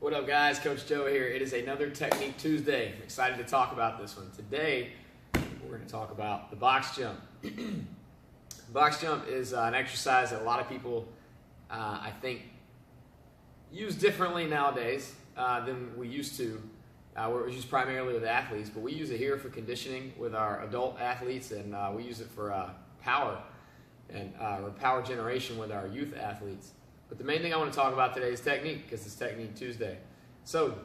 What up, guys? Coach Joe here. It is another Technique Tuesday. I'm excited to talk about this one. Today, we're going to talk about the box jump. Box jump is an exercise that a lot of people, I think, use differently nowadays than we used to. Where it was used primarily with athletes, but we use it here for conditioning with our adult athletes, and we use it for power and or power generation with our youth athletes. But the main thing I want to talk about today is technique, because it's Technique Tuesday. So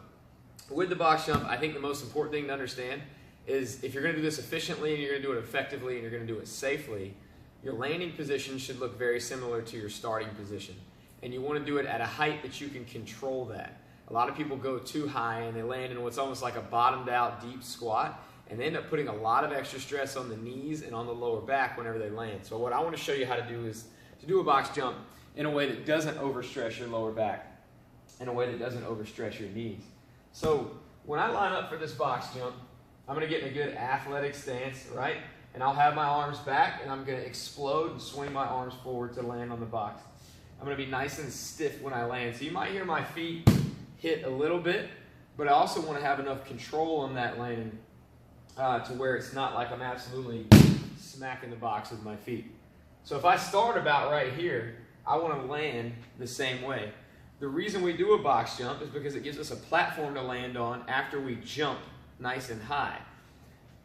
with the box jump, I think the most important thing to understand is if you're going to do this efficiently and you're going to do it effectively and you're going to do it safely, your landing position should look very similar to your starting position. And you want to do it at a height that you can control that. A lot of people go too high and they land in what's almost like a bottomed out deep squat, and they end up putting a lot of extra stress on the knees and on the lower back whenever they land. So what I want to show you how to do is to do a box jump in a way that doesn't overstress your lower back, in a way that doesn't overstress your knees. So when I line up for this box jump, I'm going to get in a good athletic stance, right? And I'll have my arms back and I'm going to explode and swing my arms forward to land on the box. I'm going to be nice and stiff when I land. So you might hear my feet hit a little bit, but I also want to have enough control on that landing to where it's not like I'm absolutely smacking the box with my feet. So if I start about right here, I want to land the same way. The reason we do a box jump is because it gives us a platform to land on after we jump nice and high,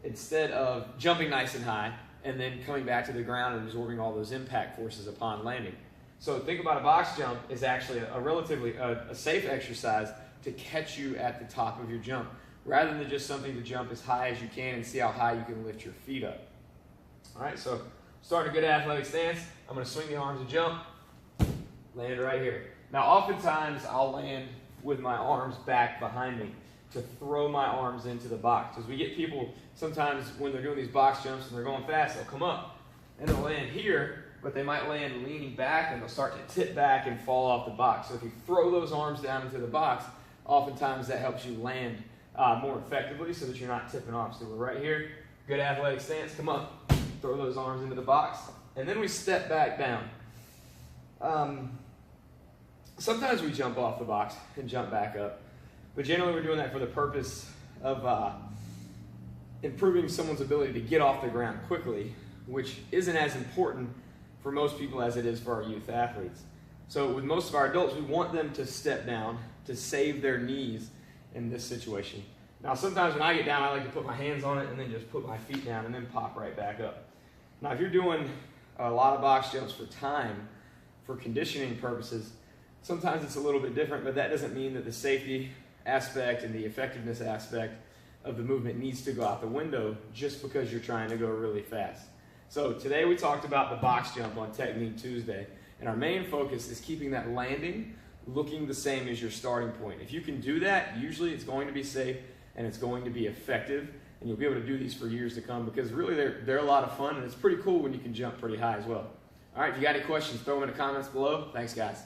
instead of jumping nice and high and then coming back to the ground and absorbing all those impact forces upon landing. So think about a box jump is actually a relatively safe exercise to catch you at the top of your jump, rather than just something to jump as high as you can and see how high you can lift your feet up. All right, so starting a good athletic stance, I'm going to swing the arms and jump, land right here. Now oftentimes I'll land with my arms back behind me to throw my arms into the box. As we get people, sometimes when they're doing these box jumps and they're going fast, they'll come up and they'll land here, but they might land leaning back and they'll start to tip back and fall off the box. So if you throw those arms down into the box, oftentimes that helps you land more effectively so that you're not tipping off. So we're right here, good athletic stance, come up, throw those arms into the box, and then we step back down. Sometimes we jump off the box and jump back up, but generally we're doing that for the purpose of improving someone's ability to get off the ground quickly, which isn't as important for most people as it is for our youth athletes. So with most of our adults, we want them to step down to save their knees in this situation. Now sometimes when I get down, I like to put my hands on it and then just put my feet down and then pop right back up. Now if you're doing a lot of box jumps for time, for conditioning purposes, sometimes it's a little bit different, but that doesn't mean that the safety aspect and the effectiveness aspect of the movement needs to go out the window just because you're trying to go really fast. So today we talked about the box jump on Technique Tuesday, and our main focus is keeping that landing looking the same as your starting point. If you can do that, usually it's going to be safe and it's going to be effective, and you'll be able to do these for years to come, because really they're a lot of fun, and it's pretty cool when you can jump pretty high as well. All right, if you got any questions, throw them in the comments below. Thanks, guys.